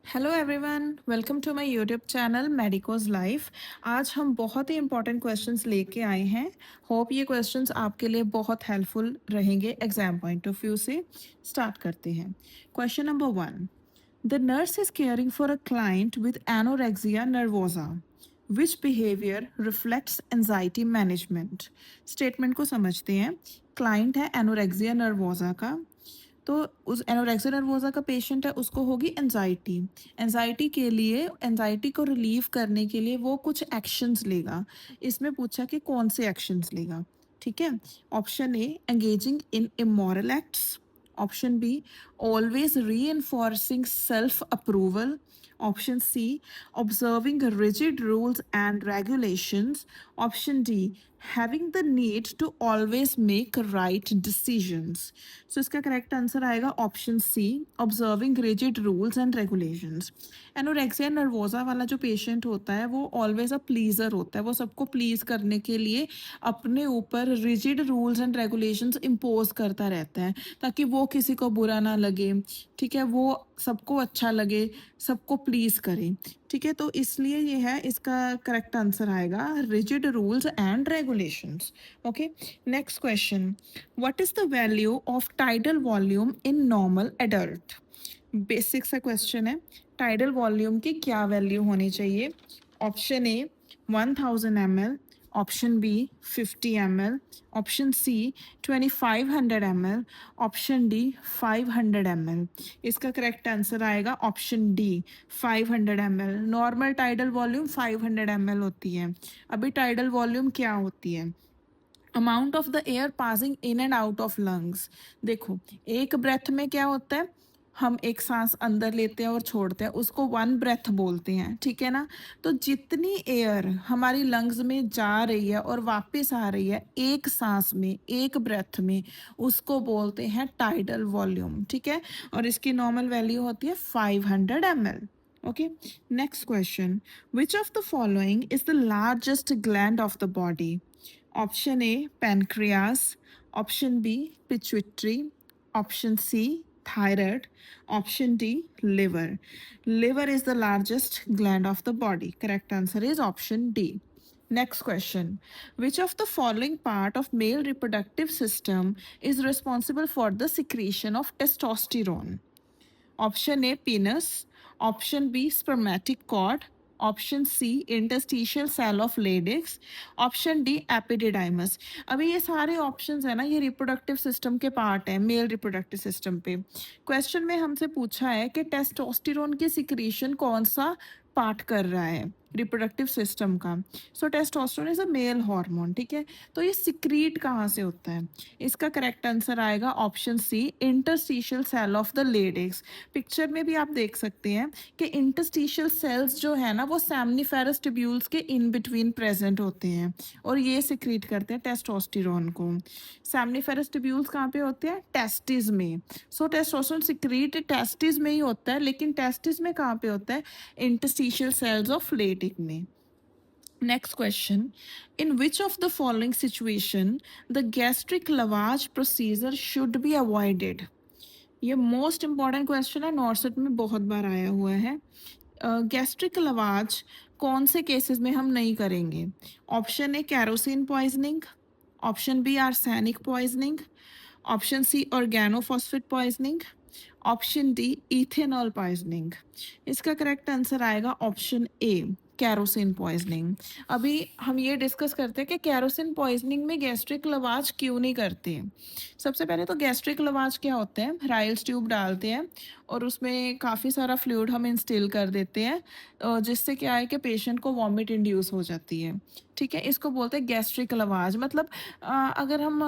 Hello everyone, welcome to my YouTube channel Medicos Life. आज हम बहुत ही इंपॉर्टेंट क्वेश्चंस लेके आए हैं। होप ये क्वेश्चंस आपके लिए बहुत हेल्पफुल रहेंगे एग्जाम पॉइंट ऑफ व्यू से। स्टार्ट करते हैं। Question number 1। The nurse is caring for a client with anorexia nervosa. Which behaviour reflects anxiety management. Statement को समझते हैं। क्लाइंट है एनोरेक्सिया नर्वोसा का, तो उस एनोरेक्सिया नर्वोसा का पेशेंट है, उसको होगी एनजाइटी। एनजाइटी के लिए, एनजाइटी को रिलीव करने के लिए वो कुछ एक्शंस लेगा। इसमें पूछा कि कौन से एक्शंस लेगा। ठीक है। Option A, engaging in immoral acts. Option B, always re self approval. Option C, observing rigid rules and regulations. Option D, having the need to always make right decisions. So इसका correct answer आएगा option C, observing rigid rules and regulations. Anorexia nervosa वाला जो patient होता है वो always a pleaser होता है। वो सबको प्लीज करने के लिए अपने ऊपर rigid rules and regulations impose करता रहता है, ताकि वो किसी को बुरा ना लगे। ठीक है, वो सबको अच्छा लगे, सबको प्लीज करे। ठीक है, तो इसलिए ये है, इसका करेक्ट आंसर आएगा rigid rules and regulations. Okay, next question. What is the value of tidal volume in normal adult. Basic सा क्वेश्चन है। टाइडल वॉल्यूम की क्या वैल्यू होनी चाहिए। Option A 1000 ml, option B 50 ml, option C 2500 ml, option D 500 ml। इसका correct answer आएगा option D 500 ml। Normal tidal volume 500 ml होती है। अभी टाइडल वॉल्यूम क्या होती है। Amount of the air passing in and out of lungs. देखो, एक ब्रेथ में क्या होता है, हम एक सांस अंदर लेते हैं और छोड़ते हैं, उसको वन ब्रेथ बोलते हैं। ठीक है ना। तो जितनी एयर हमारी लंग्स में जा रही है और वापस आ रही है एक सांस में, एक ब्रेथ में, उसको बोलते हैं टाइडल वॉल्यूम। ठीक है, और इसकी नॉर्मल वैल्यू होती है 500 ml। Okay, next question. Which of the following is the largest gland of the body. Option A, pancreas. Option B, pituitary. Option C, thyroid. Option D, liver. Liver is the largest gland of the body. Correct answer is option D. Next question. Which of the following part of male reproductive system is responsible for the secretion of testosterone? Option A, penis. Option B, spermatic cord. Option C, interstitial cell of Leydig. Option D, epididymis. अभी ये सारे options है ना, ये reproductive system के part है, male reproductive system पे। Question में हमसे पूछा है कि टेस्टोस्टेरोन की सिक्रीशन कौन सा पार्ट कर रहा है रिप्रोडक्टिव सिस्टम का। So testosterone is a male hormone. ठीक है, तो ये सिक्रीट कहाँ से होता है। इसका करेक्ट आंसर आएगा option C, interstitial cell of the Leydig. Picture में भी आप देख सकते हैं कि इंटरस्टिशियल सेल्स जो है ना, वो सैमनीफेरस ट्यूब्यूल्स के इन बिटवीन प्रेजेंट होते हैं और ये सिक्रीट करते हैं टेस्टोस्टेरोन को। सैमनीफेरस ट्यूब्यूल्स कहाँ पे होते हैं, टेस्टिस में। सो टेस्टोस्टेरोन सिक्रीट टेस्टिस में ही होता है, लेकिन टेस्टिस में कहाँ पे होता है, इंटरस्टिशियल सेल्स ऑफ लेडिक में। Next question. In which of the following situation the gastric lavage procedure should be avoided? ये मोस्ट इंपॉर्टेंट क्वेश्चन है, नॉर्सेट में बहुत बार आया हुआ है। गैस्ट्रिक लवाज कौन से केसेस में हम नहीं करेंगे। Option A, kerosene poisoning. Option B, arsenic poisoning. Option C, organophosphate poisoning. Option D, ethanol poisoning. इसका करेक्ट आंसर आएगा ऑप्शन ए, कैरोसिन पॉइजनिंग। अभी हम ये डिस्कस करते हैं कि कैरोसिन पॉइजनिंग में गैस्ट्रिक लवाज क्यों नहीं करते। सबसे पहले तो गैस्ट्रिक लवाज क्या होते हैं, राइल्स ट्यूब डालते हैं और उसमें काफ़ी सारा फ्लूइड हम इंस्टिल कर देते हैं, जिससे क्या है कि पेशेंट को वॉमिट इंड्यूस हो जाती है। ठीक है, इसको बोलते हैं गैस्ट्रिक लवाज। मतलब अगर हम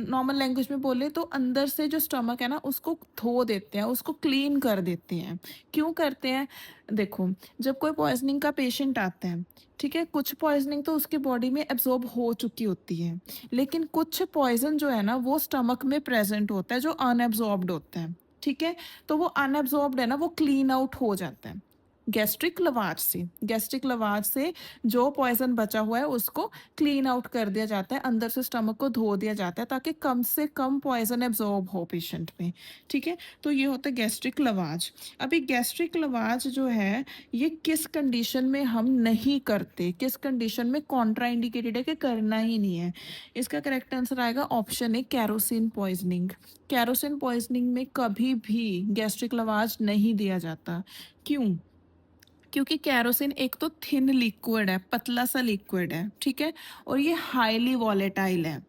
नॉर्मल लैंग्वेज में बोले तो अंदर से जो स्टमक है ना, उसको धो देते हैं, उसको क्लीन कर देते हैं। क्यों करते हैं, देखो, जब कोई पॉइजनिंग का पेशेंट आता है, ठीक है, कुछ पॉइजनिंग तो उसकी बॉडी में एब्जॉर्ब हो चुकी होती है, लेकिन कुछ पॉइजन जो है ना, वो स्टमक में प्रेजेंट होता है, जो अनएब्जॉर्ब्ड होता है। ठीक है, तो वो अनएब्जॉर्ब्ड है ना, वो क्लीन आउट हो जाता है। गैस्ट्रिक लवाज से। गैस्ट्रिक लवाज से जो पॉइज़न बचा हुआ है उसको क्लीन आउट कर दिया जाता है, अंदर से स्टमक को धो दिया जाता है ताकि कम से कम पॉइज़न एब्ज़ॉर्ब हो पेशेंट में, ठीक है? तो ये होता है गैस्ट्रिक लवाज। अभी गैस्ट्रिक लवाज जो है, ये किस कंडीशन में हम नहीं करते, किस कंडीशन में कॉन्ट्रा इंडिकेटेड है कि करना ही नहीं है? इसका करेक्ट आंसर आएगा ऑप्शन ए केरोसिन पॉइज़निंग। केरोसिन पॉइज़निंग में कभी भी गैस्ट्रिक लवाज नहीं दिया जाता। क्यों? क्योंकि केरोसिन एक तो थिन लिक्विड है, पतला सा लिक्विड है, ठीक है? और ये हाईली वॉलेटाइल है।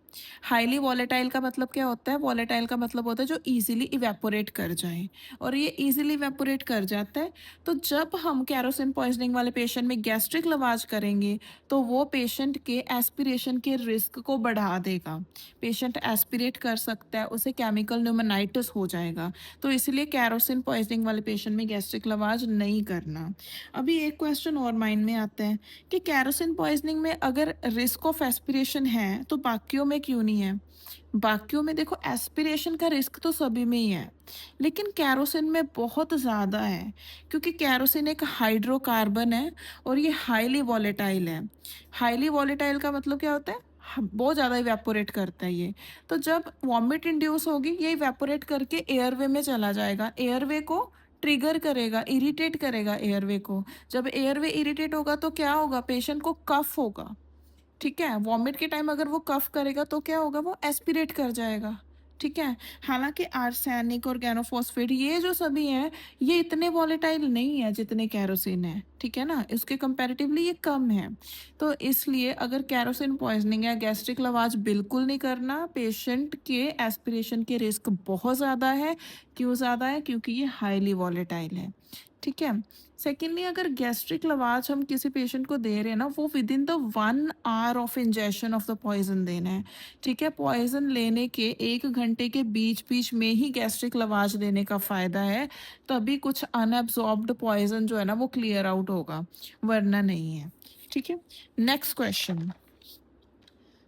हाईली वॉलेटाइल का मतलब क्या होता है? वॉलेटाइल का मतलब होता है जो ईज़िली इवेपोरेट कर जाए, और ये ईज़िली इवेपोरेट कर जाता है। तो जब हम केरोसिन पॉइज़निंग वाले पेशेंट में गैस्ट्रिक लवाज करेंगे, तो वो पेशेंट के एस्पिरेशन के रिस्क को बढ़ा देगा। पेशेंट एस्पिरेट कर सकता है, उसे केमिकल न्यूमोनाइटिस हो जाएगा। तो इसलिए केरोसिन पॉइज़निंग वाले पेशेंट में गैस्ट्रिक लवाज नहीं करना। अभी एक क्वेश्चन और माइंड में आता है कि केरोसिन पॉइजनिंग में अगर रिस्क ऑफ एस्पिरेशन है तो बाकियों में क्यों नहीं है? बाकियों में देखो, एस्पिरेशन का रिस्क तो सभी में ही है, लेकिन केरोसिन में बहुत ज़्यादा है, क्योंकि केरोसिन एक हाइड्रोकार्बन है और ये हाईली वॉलेटाइल है। हाईली वॉलेटाइल का मतलब क्या होता है? बहुत ज़्यादा इवेपोरेट करता है ये। तो जब वॉमिट इंड्यूस होगी, ये इवेपोरेट करके एयरवे में चला जाएगा, एयरवे को ट्रिगर करेगा, इरिटेट करेगा एयरवे को। जब एयरवे इरिटेट होगा तो क्या होगा? पेशेंट को कफ होगा, ठीक है? वॉमिट के टाइम अगर वो कफ करेगा तो क्या होगा? वो एस्पिरेट कर जाएगा, ठीक है? हालाँकि आर्सेनिक और गैनोफॉस्फेट ये जो सभी हैं, ये इतने वॉलेटाइल नहीं है जितने केरोसिन है, ठीक है ना? इसके कंपैरेटिवली ये कम है। तो इसलिए अगर केरोसिन पॉइज़निंग है, गैस्ट्रिक लवाज बिल्कुल नहीं करना। पेशेंट के एस्पिरेशन के रिस्क बहुत ज़्यादा है। क्यों ज़्यादा है? क्योंकि ये हाईली वॉलेटाइल है, ठीक है? सेकेंडली, अगर गैस्ट्रिक लवाज हम किसी पेशेंट को दे रहे हैं ना, वो within the 1 hour of ingestion of the poison देना है, ठीक है? पॉइजन लेने के 1 घंटे के बीच बीच में ही गैस्ट्रिक लवाज देने का फ़ायदा है, तभी कुछ अनएब्जॉर्ब्ड पॉइजन जो है ना वो क्लियर आउट होगा, वरना नहीं है, ठीक है? Next question.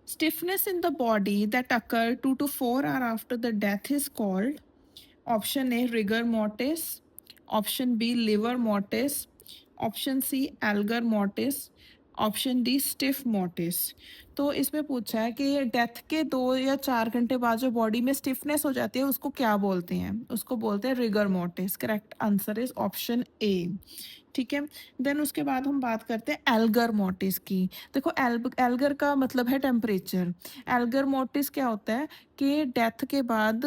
Stiffness in the body that occur 2 to 4 hours after the death is called option A rigor mortis, option B liver mortis, option C alger mortis, option D stiff mortise. तो इसमें पूछा है कि death के 2 या 4 घंटे बाद जो बॉडी में स्टिफनेस हो जाती है उसको क्या बोलते हैं? उसको बोलते हैं rigor mortis. Correct answer is option A, ठीक है? देन उसके बाद हम बात करते हैं एल्गर मोटिस की। देखो, एल्गर का मतलब है टेम्परेचर। एल्गर मोटिस क्या होता है कि डेथ के बाद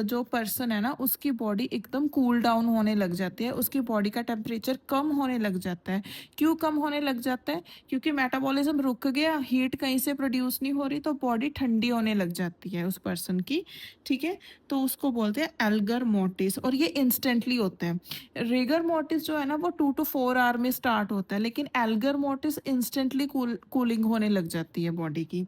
जो पर्सन है ना उसकी बॉडी एकदम कूल डाउन होने लग जाती है, उसकी बॉडी का टेम्परेचर कम होने लग जाता है। क्यों कम होने लग जाता है? क्योंकि मेटाबॉलिज्म रुक गया, हीट कहीं से प्रोड्यूस नहीं हो रही, तो बॉडी ठंडी होने लग जाती है उस पर्सन की, ठीक है? तो उसको बोलते हैं एल्गर मोटिस, और ये इंस्टेंटली होता है। रिगर मोटिस जो है ना वो 2 to 4 आवर में स्टार्ट होता है, लेकिन एल्गर मोटिस इंस्टेंटली कूलिंग होने लग जाती है बॉडी की।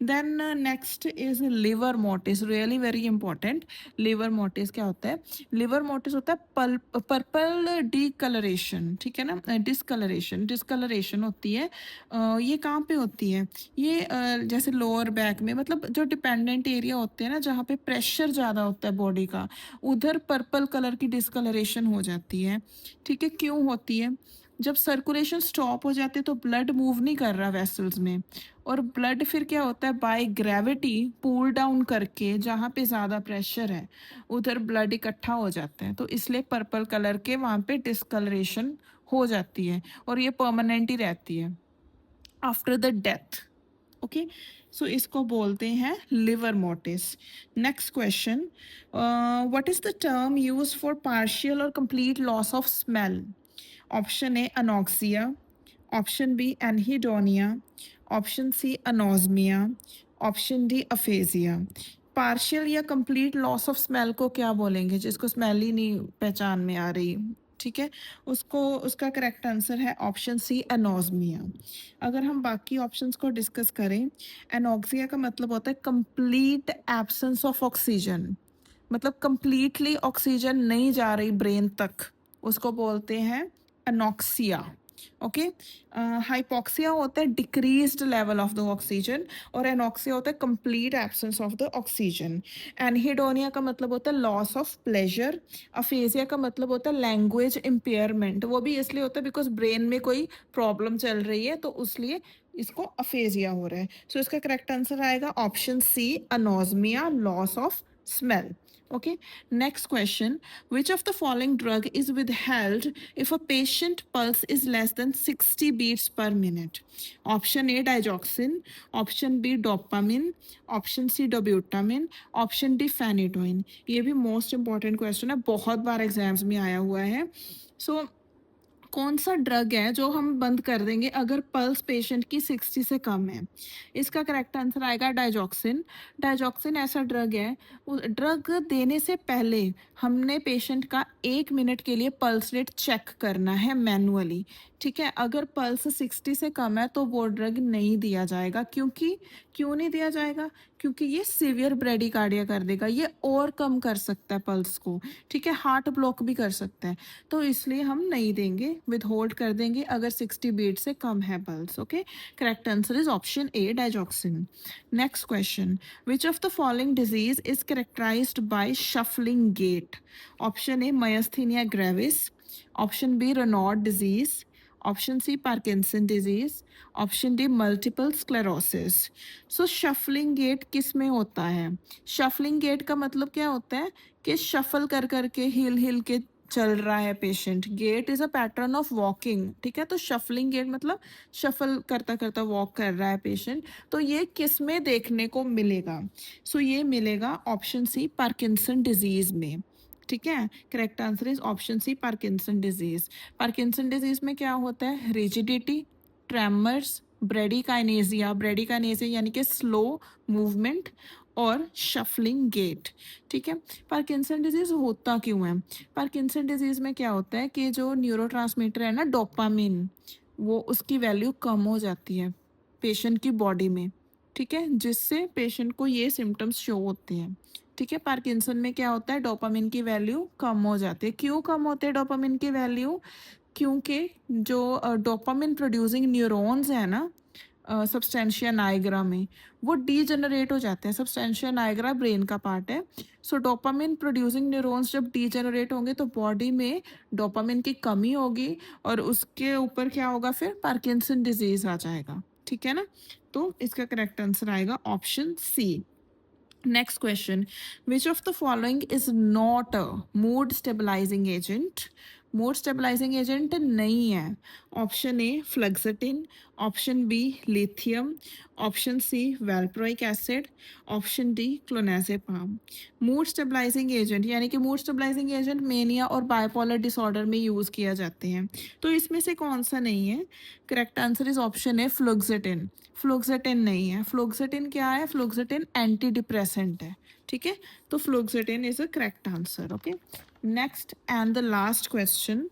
Then next is livor mortis, really very important. Livor mortis क्या होता है? लिवर मोटिस होता है पर्पल डीकलरेशन, ठीक है ना? डिस्कलरेशन, डिस्कलरेशन होती है। ये कहाँ पे होती है? ये जैसे लोअर बैक में, मतलब जो डिपेंडेंट एरिया होते हैं ना जहाँ पे प्रेशर ज़्यादा होता है बॉडी का, उधर पर्पल कलर की डिस्कलरेशन हो जाती है, ठीक है? क्यों होती है? जब सर्कुलेशन स्टॉप हो जाती है तो ब्लड मूव नहीं कर रहा वेसल्स में, और ब्लड फिर क्या होता है? बाय ग्रेविटी पुल डाउन करके जहाँ पे ज़्यादा प्रेशर है उधर ब्लड इकट्ठा हो जाता है, तो इसलिए पर्पल कलर के वहाँ पे डिस्कलरेशन हो जाती है, और ये परमानेंट ही रहती है after the death. Okay, so इसको बोलते हैं livor mortis. Next question, what is the term use for partial और complete loss of smell? Option A anoxia, option B anhedonia, option C anosmia, option D aphasia. Partial या complete loss of smell को क्या बोलेंगे? जिसको smell ही नहीं पहचान में आ रही, ठीक है? उसको, उसका करेक्ट आंसर है ऑप्शन सी एनोजमिया। अगर हम बाकी ऑप्शंस को डिस्कस करें, एनॉक्सिया का मतलब होता है कंप्लीट एब्सेंस ऑफ ऑक्सीजन, मतलब कंप्लीटली ऑक्सीजन नहीं जा रही ब्रेन तक, उसको बोलते हैं एनॉक्सिया। ओके। हाइपोक्सिया होता है decreased level of the oxygen, और एनॉक्सिया होता है complete absence of the oxygen. Anhedonia का मतलब होता है लॉस ऑफ प्लेजर। अफेजिया का मतलब होता है लैंग्वेज इम्पेयरमेंट, वो भी इसलिए होता है बिकॉज ब्रेन में कोई प्रॉब्लम चल रही है, तो उसलिए इसको अफेजिया हो रहा है। सो इसका करेक्ट आंसर आएगा option C, anosmia, loss of smell. Okay, next question. Which of the following drug is withheld if a patient pulse is less than 60 beats per minute? Option A, digoxin. Option B, dopamine. Option C, dobutamine. Option D, phenytoin. ये भी most important question है, बहुत बार exams में आया हुआ है। सो कौन सा ड्रग है जो हम बंद कर देंगे अगर पल्स पेशेंट की 60 से कम है? इसका करेक्ट आंसर आएगा डाइजॉक्सिन। डाइजॉक्सिन ऐसा ड्रग है, ड्रग देने से पहले हमने पेशेंट का 1 मिनट के लिए पल्स रेट चेक करना है मैनुअली। ठीक है, अगर पल्स 60 से कम है तो वो ड्रग नहीं दिया जाएगा। क्यों नहीं दिया जाएगा? क्योंकि ये सीवियर ब्रेडिकार्डिया कर देगा, ये और कम कर सकता है पल्स को। ठीक है, हार्ट ब्लॉक भी कर सकता है, तो इसलिए हम नहीं देंगे, विद होल्ड कर देंगे अगर 60 बीट से कम है pulse. Okay, correct answer is option A, digoxin. Next question, which of the following disease is characterized by shuffling gait? Option A, myasthenia gravis. Option B, Raynaud disease. Option C, Parkinson disease. Option D, multiple sclerosis. So shuffling gait किस में होता है? Shuffling gate का मतलब क्या होता है कि शफल कर करके, हिल हिल के चल रहा है patient. Gait is a pattern of walking. ठीक है, तो शफलिंग गेट मतलब शफल करता करता वॉक कर रहा है पेशेंट। तो ये किस में देखने को मिलेगा? सो ये मिलेगा ऑप्शन सी, पार्किंसन डिजीज में। ठीक है, correct answer is option C, Parkinson disease. Parkinson disease में क्या होता है? रिजिडिटी, ट्रेमर्स, ब्रेडिकाइनेजिया, ब्रेडिकाइनेजिया यानी कि स्लो मूवमेंट, और शफलिंग गेट। ठीक है, पार्किंसन डिजीज होता क्यों है? पार्किंसन डिजीज में क्या होता है कि जो न्यूरोट्रांसमीटर है ना, डोपामिन, वो उसकी वैल्यू कम हो जाती है पेशेंट की बॉडी में। ठीक है, जिससे पेशेंट को ये सिम्टम्स शो होते हैं। ठीक है, पार्किंसन में क्या होता है? डोपामिन की वैल्यू कम हो जाती है। क्यों कम होते हैं डोपामिन की वैल्यू? क्योंकि जो डोपामिन प्रोड्यूसिंग न्यूरॉन्स है ना सब्सटेंशिया नाइग्रा में, वो डीजेनरेट हो जाते हैं। सब्सटेंशिया नाइग्रा ब्रेन का पार्ट है। सो डोपामिन प्रोड्यूसिंग न्यूरॉन्स जब डीजेनरेट होंगे तो बॉडी में डोपामिन की कमी होगी, और उसके ऊपर क्या होगा? फिर पार्किंसन डिजीज आ जाएगा। ठीक है ना, तो इसका करेक्ट आंसर आएगा option C. Next question, which of the following is not a mood stabilizing agent? Mood stabilizing agent नहीं है। Option A, fluoxetine. Option B, lithium. Option C, valproic acid. Option D, clonazepam. Mood stabilizing agent यानी कि mood stabilizing agent mania और bipolar disorder में use किया जाते हैं, तो इसमें से कौन सा नहीं है? Correct answer is option A, fluoxetine. Fluoxetine नहीं है। फ्लुक्सेटिन क्या है? फ्लुक्सेटिन एंटी डिप्रेसेंट है। ठीक है, तो fluoxetine is a correct answer. Okay, next and the last question,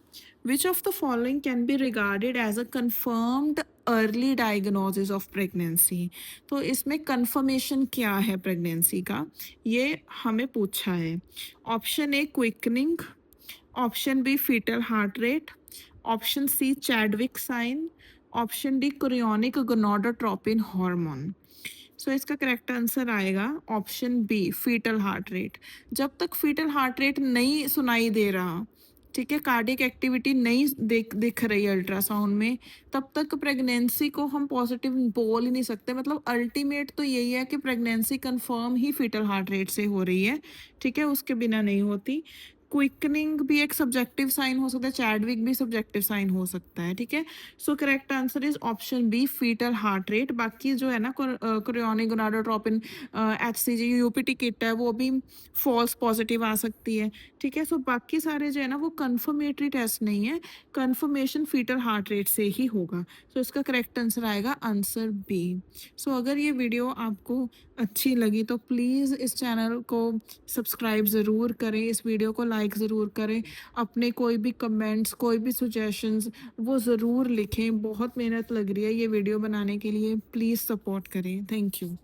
which of the following can be regarded as a confirmed early diagnosis of pregnancy? तो इसमें कंफर्मेशन क्या है प्रेगनेंसी का, ये हमें पूछा है। Option A, quickening. Option B, fetal heart rate. Option C, Chadwick sign. Option D, chorionic gonadotropin hormone. So इसका करेक्ट आंसर आएगा option B, fetal heart rate. जब तक फीटल हार्ट रेट नहीं सुनाई दे रहा, ठीक है, कार्डियक एक्टिविटी नहीं दिख रही है अल्ट्रासाउंड में, तब तक प्रेगनेंसी को हम पॉजिटिव बोल ही नहीं सकते। मतलब अल्टीमेट तो यही है कि प्रेगनेंसी कंफर्म ही फीटल हार्ट रेट से हो रही है। ठीक है, उसके बिना नहीं होती। क्विकनिंग भी एक सब्जेक्टिव साइन हो सकता है, चैडविक भी सब्जेक्टिव साइन हो सकता है। ठीक है, so correct answer is option B, fetal heart rate. बाकी जो है ना, chorionic gonadotropin HCG UPT kit है, वो भी फॉल्स पॉजिटिव आ सकती है। ठीक है, सो बाकी सारे जो है ना वो कंफर्मेटरी टेस्ट नहीं है, कंफर्मेशन फीटल हार्ट रेट से ही होगा। सो इसका करेक्ट आंसर आएगा आंसर बी। सो अगर ये वीडियो आपको अच्छी लगी तो प्लीज़ इस चैनल को सब्सक्राइब ज़रूर करें, इस वीडियो को लाइक ज़रूर करें, अपने कोई भी कमेंट्स, कोई भी सजेशंस वो ज़रूर लिखें। बहुत मेहनत लग रही है ये वीडियो बनाने के लिए, प्लीज़ सपोर्ट करें। Thank you.